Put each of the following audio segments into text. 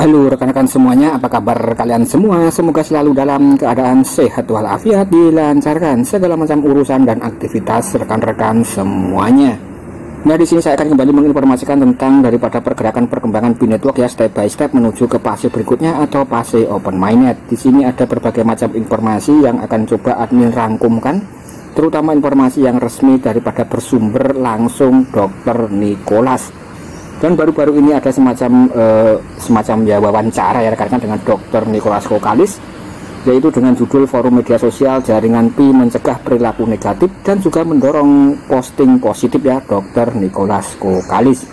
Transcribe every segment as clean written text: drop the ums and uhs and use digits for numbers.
Halo rekan-rekan semuanya, apa kabar kalian semua? Semoga selalu dalam keadaan sehat walafiat, dilancarkan segala macam urusan dan aktivitas rekan-rekan semuanya. Nah, di sini saya akan kembali menginformasikan tentang daripada pergerakan perkembangan Binetwork ya, step by step menuju ke fase berikutnya atau fase open mainnet. Di sini ada berbagai macam informasi yang akan coba admin rangkumkan, terutama informasi yang resmi daripada bersumber langsung Dr. Nicholas. Dan baru-baru ini ada semacam ya wawancara ya rekan-rekan dengan Dr. Nicholas Kokalis, yaitu dengan judul Forum Media Sosial Jaringan Pi Mencegah Perilaku Negatif dan juga mendorong posting positif ya Dr. Nicholas Kokalis.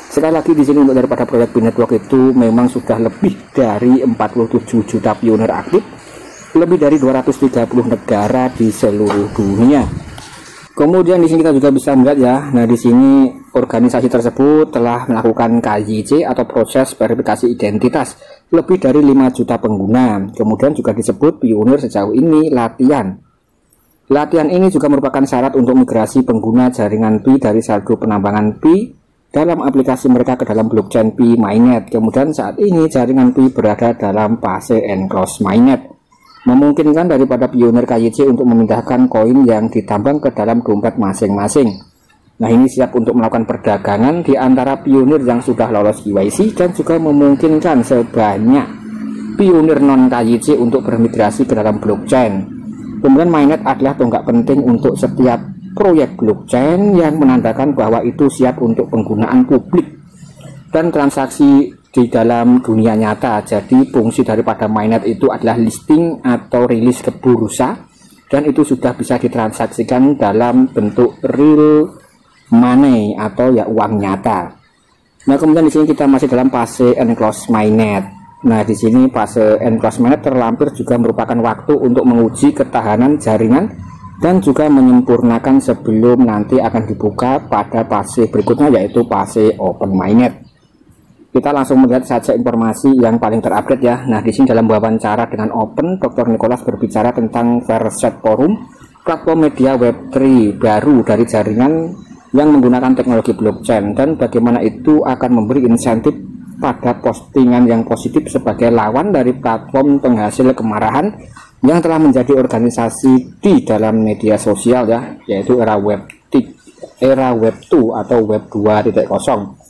Sekali lagi di sini untuk daripada proyek Binetwork itu memang sudah lebih dari 47 juta pionir aktif, lebih dari 230 negara di seluruh dunia. Kemudian di sini kita juga bisa melihat ya, nah di sini organisasi tersebut telah melakukan KYC atau proses verifikasi identitas lebih dari 5 juta pengguna. Kemudian juga disebut pionir sejauh ini latihan. Latihan ini juga merupakan syarat untuk migrasi pengguna jaringan Pi dari saldo penambangan Pi dalam aplikasi mereka ke dalam blockchain Pi Mainnet. Kemudian saat ini jaringan Pi berada dalam fase enclosed mainnet, memungkinkan daripada pionir KYC untuk memindahkan koin yang ditambang ke dalam dompet masing-masing. Nah, ini siap untuk melakukan perdagangan di antara pionir yang sudah lolos KYC dan juga memungkinkan sebanyak pionir non KYC untuk bermigrasi ke dalam blockchain. Kemudian mainnet adalah tonggak penting untuk setiap proyek blockchain yang menandakan bahwa itu siap untuk penggunaan publik dan transaksi di dalam dunia nyata. Jadi fungsi daripada mainnet itu adalah listing atau rilis ke bursa, dan itu sudah bisa ditransaksikan dalam bentuk real money atau ya uang nyata. Nah, kemudian di sini kita masih dalam fase enclosed mainnet. Nah, di sini fase enclosed mainnet terlampir juga merupakan waktu untuk menguji ketahanan jaringan dan juga menyempurnakan sebelum nanti akan dibuka pada fase berikutnya, yaitu fase open mainnet. Kita langsung melihat saja informasi yang paling terupdate ya. Nah, di sini dalam wawancara dengan Open, Dr. Nicholas berbicara tentang Verset Forum, platform media Web3 baru dari jaringan yang menggunakan teknologi blockchain, dan bagaimana itu akan memberi insentif pada postingan yang positif sebagai lawan dari platform penghasil kemarahan yang telah menjadi organisasi di dalam media sosial ya, yaitu era Web2 atau Web 2.0.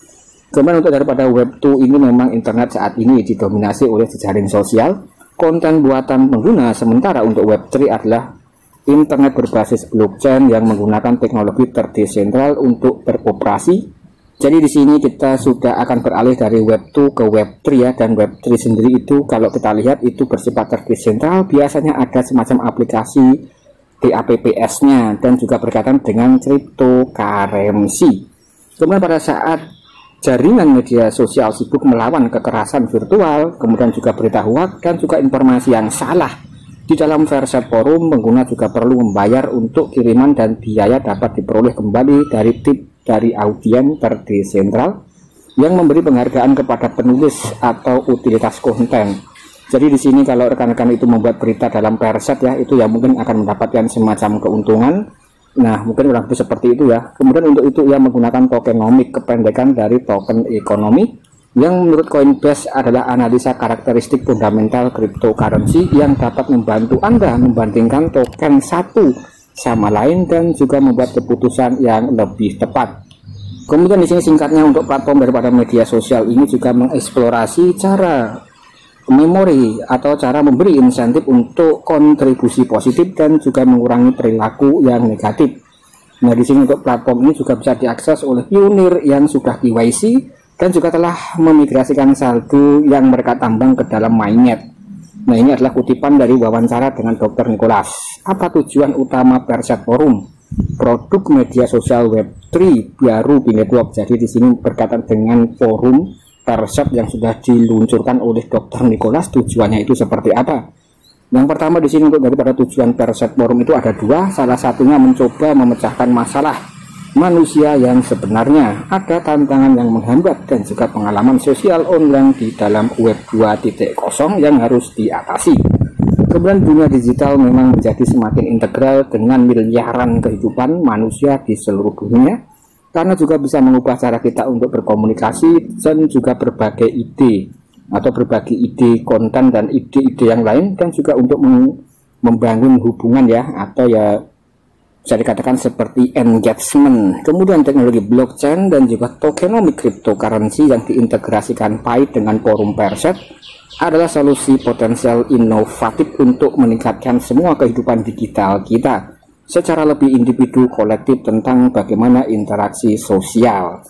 Kemudian untuk daripada Web 2 ini memang internet saat ini didominasi oleh jejaring sosial, konten buatan pengguna, sementara untuk Web 3 adalah internet berbasis blockchain yang menggunakan teknologi terdesentral untuk beroperasi. Jadi di sini kita sudah akan beralih dari Web 2 ke Web 3 ya, dan Web 3 sendiri itu kalau kita lihat itu bersifat terdesentral, biasanya ada semacam aplikasi DApps-nya dan juga berkaitan dengan cryptocurrency. Kemudian pada saat jaringan media sosial sibuk melawan kekerasan virtual, kemudian juga berita hoax dan juga informasi yang salah, di dalam Verset Forum pengguna juga perlu membayar untuk kiriman dan biaya dapat diperoleh kembali dari tip dari audien terdesentral yang memberi penghargaan kepada penulis atau utilitas konten. Jadi di sini kalau rekan-rekan itu membuat berita dalam Verset ya, itu ya mungkin akan mendapatkan semacam keuntungan. Nah, mungkin kurang lebih seperti itu ya. Kemudian untuk itu ia menggunakan tokenomic, kependekan dari token ekonomi, yang menurut Coinbase adalah analisa karakteristik fundamental cryptocurrency yang dapat membantu Anda membandingkan token satu sama lain dan juga membuat keputusan yang lebih tepat. Kemudian di sini singkatnya untuk platform daripada media sosial ini juga mengeksplorasi cara memori atau cara memberi insentif untuk kontribusi positif dan juga mengurangi perilaku yang negatif. Nah, di sini untuk platform ini juga bisa diakses oleh pionir yang sudah KYC dan juga telah memigrasikan saldo yang mereka tambang ke dalam mainnet. Nah, ini adalah kutipan dari wawancara dengan Dr. Nicholas. Apa tujuan utama Verset Forum? Produk media sosial Web3 baru Binetwork. Jadi di sini berkaitan dengan forum Verset yang sudah diluncurkan oleh Dr. Nicholas, tujuannya itu seperti apa? Yang pertama di sini untuk daripada tujuan Verset Forum itu ada dua. Salah satunya mencoba memecahkan masalah manusia yang sebenarnya, ada tantangan yang menghambat dan juga pengalaman sosial online di dalam Web 2.0 yang harus diatasi. Kemudian dunia digital memang menjadi semakin integral dengan miliaran kehidupan manusia di seluruh dunia, karena juga bisa mengubah cara kita untuk berkomunikasi dan juga berbagai ide atau berbagi ide konten dan ide-ide yang lain, dan juga untuk membangun hubungan ya, atau ya bisa dikatakan seperti engagement. Kemudian teknologi blockchain dan juga tokenomic cryptocurrency yang diintegrasikan pahit dengan forum Perset adalah solusi potensial inovatif untuk meningkatkan semua kehidupan digital kita secara lebih individu kolektif tentang bagaimana interaksi sosial.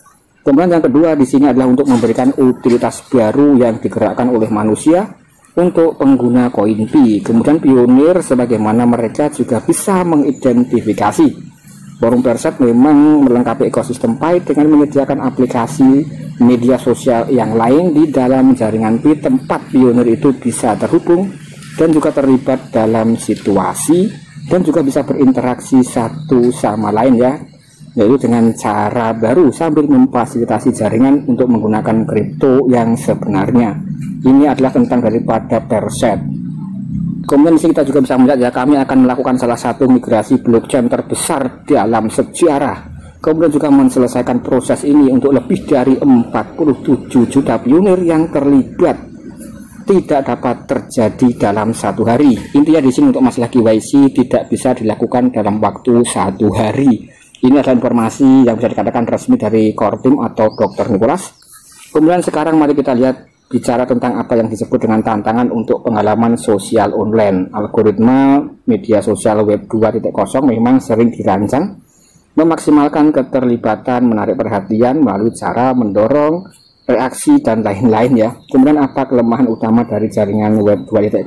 Kemudian yang kedua di sini adalah untuk memberikan utilitas baru yang digerakkan oleh manusia untuk pengguna koin Pi. Kemudian pionir sebagaimana mereka juga bisa mengidentifikasi. Forum Perset memang melengkapi ekosistem Pi dengan menyediakan aplikasi media sosial yang lain di dalam jaringan Pi, tempat pionir itu bisa terhubung dan juga terlibat dalam situasi dan juga bisa berinteraksi satu sama lain ya, yaitu dengan cara baru sambil memfasilitasi jaringan untuk menggunakan kripto yang sebenarnya. Ini adalah tentang daripada Perset. Kemudian di sini kita juga bisa melihat ya, kami akan melakukan salah satu migrasi blockchain terbesar dalam sejarah. Kemudian juga menyelesaikan proses ini untuk lebih dari 47 juta pionir yang terlibat. Tidak dapat terjadi dalam satu hari. Intinya di sini untuk masalah KYC tidak bisa dilakukan dalam waktu satu hari. Ini adalah informasi yang bisa dikatakan resmi dari Core Team atau Dr. Nicholas. Kemudian sekarang mari kita lihat bicara tentang apa yang disebut dengan tantangan untuk pengalaman sosial online. Algoritma media sosial web 2.0 memang sering dirancang memaksimalkan keterlibatan, menarik perhatian melalui cara mendorong reaksi dan lain-lain ya. Kemudian apa kelemahan utama dari jaringan web 2.0?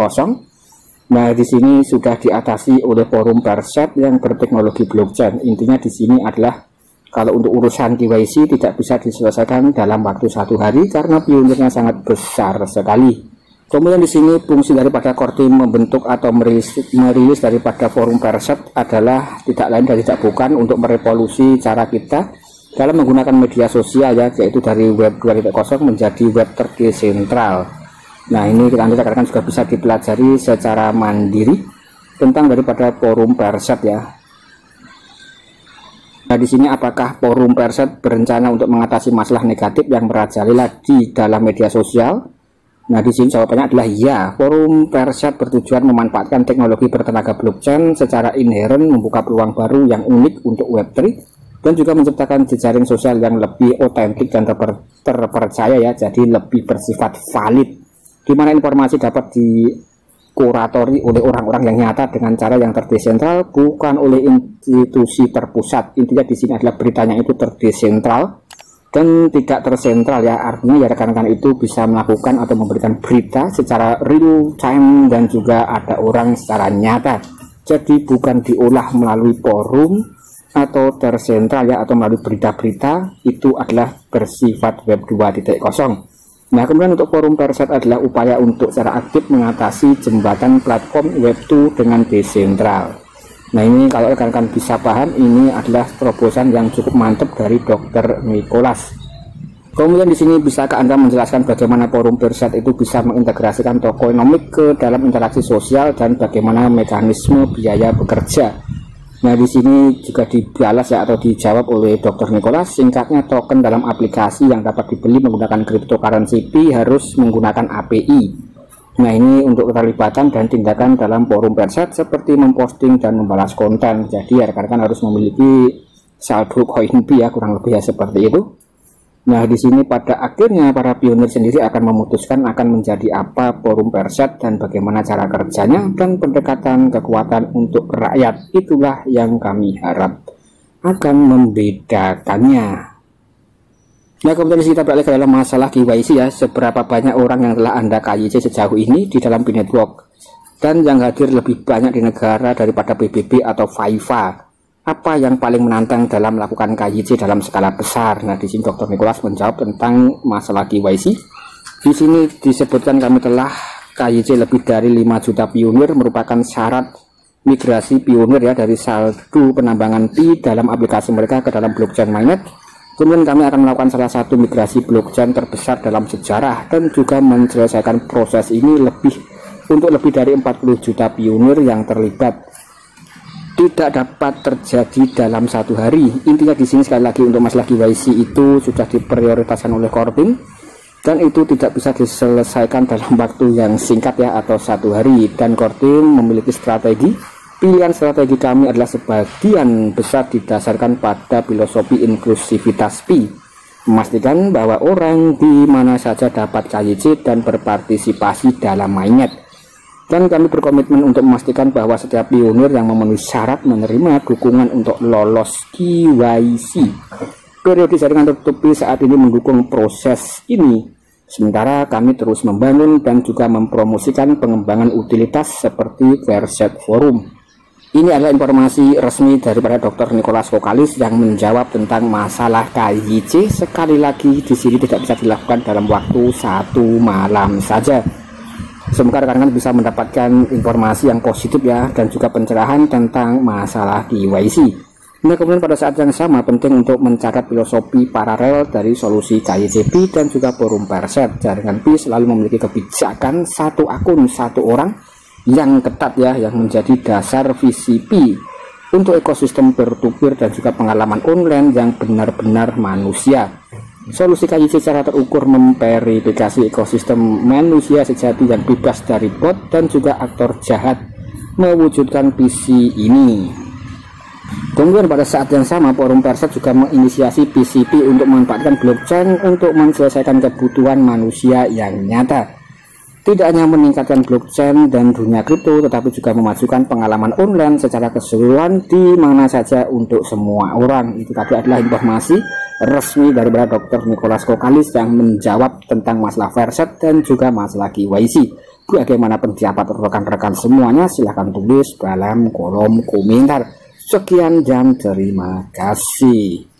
Nah, di sini sudah diatasi oleh forum Perset yang berteknologi blockchain. Intinya di sini adalah kalau untuk urusan KYC tidak bisa diselesaikan dalam waktu satu hari karena pionirnya sangat besar sekali. Kemudian di sini fungsi daripada Core Team membentuk atau merilis daripada forum Perset adalah tidak lain dan tidak bukan untuk merevolusi cara kita dalam menggunakan media sosial ya, yaitu dari web 2.0 menjadi web terdesentral. Nah, ini kita katakan juga bisa dipelajari secara mandiri tentang daripada forum Perset ya. Nah, di sini apakah forum Perset berencana untuk mengatasi masalah negatif yang merajalela di dalam media sosial? Nah, di sini jawabannya adalah ya. Forum Perset bertujuan memanfaatkan teknologi bertenaga blockchain secara inheren, membuka peluang baru yang unik untuk Web3 dan juga menciptakan jejaring sosial yang lebih otentik dan terpercaya ya, jadi lebih bersifat valid, di mana informasi dapat dikuratori oleh orang-orang yang nyata dengan cara yang terdesentral, bukan oleh institusi terpusat. Intinya di sini adalah beritanya itu terdesentral dan tidak tersentral ya, artinya ya rekan-rekan itu bisa melakukan atau memberikan berita secara real time dan juga ada orang secara nyata, jadi bukan diolah melalui forum atau tersentral ya, atau melalui berita-berita. Itu adalah bersifat web 2.0. Nah, kemudian untuk forum Perset adalah upaya untuk secara aktif mengatasi jembatan platform web 2 dengan desentral. Nah, ini kalau rekan-rekan bisa paham, ini adalah terobosan yang cukup mantap dari Dr. Nicholas. Kemudian di sini bisakah Anda menjelaskan bagaimana forum Perset itu bisa mengintegrasikan tokenomic ke dalam interaksi sosial dan bagaimana mekanisme biaya bekerja? Nah, di sini juga dibalas ya atau dijawab oleh Dr. Nicholas. Singkatnya, token dalam aplikasi yang dapat dibeli menggunakan cryptocurrency Pi harus menggunakan API. Nah, ini untuk keterlibatan dan tindakan dalam forum Perset seperti memposting dan membalas konten. Jadi rekan-rekan harus memiliki saldo koin Pi ya, kurang lebih ya seperti itu. Nah, di sini pada akhirnya para pionir sendiri akan memutuskan akan menjadi apa forum Perset dan bagaimana cara kerjanya dan pendekatan kekuatan untuk rakyat. Itulah yang kami harap akan membedakannya. Nah, kemudian kita beralih ke dalam masalah KYC ya. Seberapa banyak orang yang telah Anda KYC sejauh ini di dalam Pi Network dan yang hadir lebih banyak di negara daripada PBB atau FIFA? Apa yang paling menantang dalam melakukan KYC dalam skala besar? Nah, di sini Dr. Nicholas menjawab tentang masalah KYC. Di sini disebutkan kami telah KYC lebih dari 5 juta pionir, merupakan syarat migrasi pionir ya dari saldo penambangan Pi dalam aplikasi mereka ke dalam blockchain mainnet. Kemudian kami akan melakukan salah satu migrasi blockchain terbesar dalam sejarah dan juga menyelesaikan proses ini untuk lebih dari 40 juta pionir yang terlibat. Tidak dapat terjadi dalam satu hari. Intinya di sini sekali lagi untuk masalah KYC itu sudah diprioritaskan oleh Core Team dan itu tidak bisa diselesaikan dalam waktu yang singkat ya, atau 1 hari. Dan core team memiliki strategi. Pilihan strategi kami adalah sebagian besar didasarkan pada filosofi inklusivitas Pi, memastikan bahwa orang di mana saja dapat KYC dan berpartisipasi dalam mainnet. Dan kami berkomitmen untuk memastikan bahwa setiap pionir yang memenuhi syarat menerima dukungan untuk lolos KYC. Periode jaringan tertutup Pi saat ini mendukung proses ini. Sementara kami terus membangun dan juga mempromosikan pengembangan utilitas seperti Verset Forum. Ini adalah informasi resmi daripada Dr. Nicholas Kokkalis yang menjawab tentang masalah KYC. Sekali lagi, di sini tidak bisa dilakukan dalam waktu 1 malam saja. Semoga rekan-rekan bisa mendapatkan informasi yang positif ya, dan juga pencerahan tentang masalah KYC. Nah, kemudian pada saat yang sama penting untuk mencatat filosofi paralel dari solusi KYC Pi dan juga forum Verset. Jaringan Pi selalu memiliki kebijakan 1 akun 1 orang yang ketat ya, yang menjadi dasar visi Pi untuk ekosistem peer-to-peer dan juga pengalaman online yang benar-benar manusia. Solusi KYC secara terukur memverifikasi ekosistem manusia sejati yang bebas dari bot dan juga aktor jahat mewujudkan visi ini. Kemudian pada saat yang sama forum Verset juga menginisiasi PCP untuk memanfaatkan blockchain untuk menyelesaikan kebutuhan manusia yang nyata. Tidak hanya meningkatkan blockchain dan dunia kripto, tetapi juga memajukan pengalaman online secara keseluruhan di mana saja untuk semua orang. Itu tadi adalah informasi resmi dari Dr. Nicholas Kokkalis yang menjawab tentang masalah Verset dan juga masalah KYC. Bagaimana pendapat rekan-rekan semuanya? Silahkan tulis dalam kolom komentar. Sekian dan terima kasih.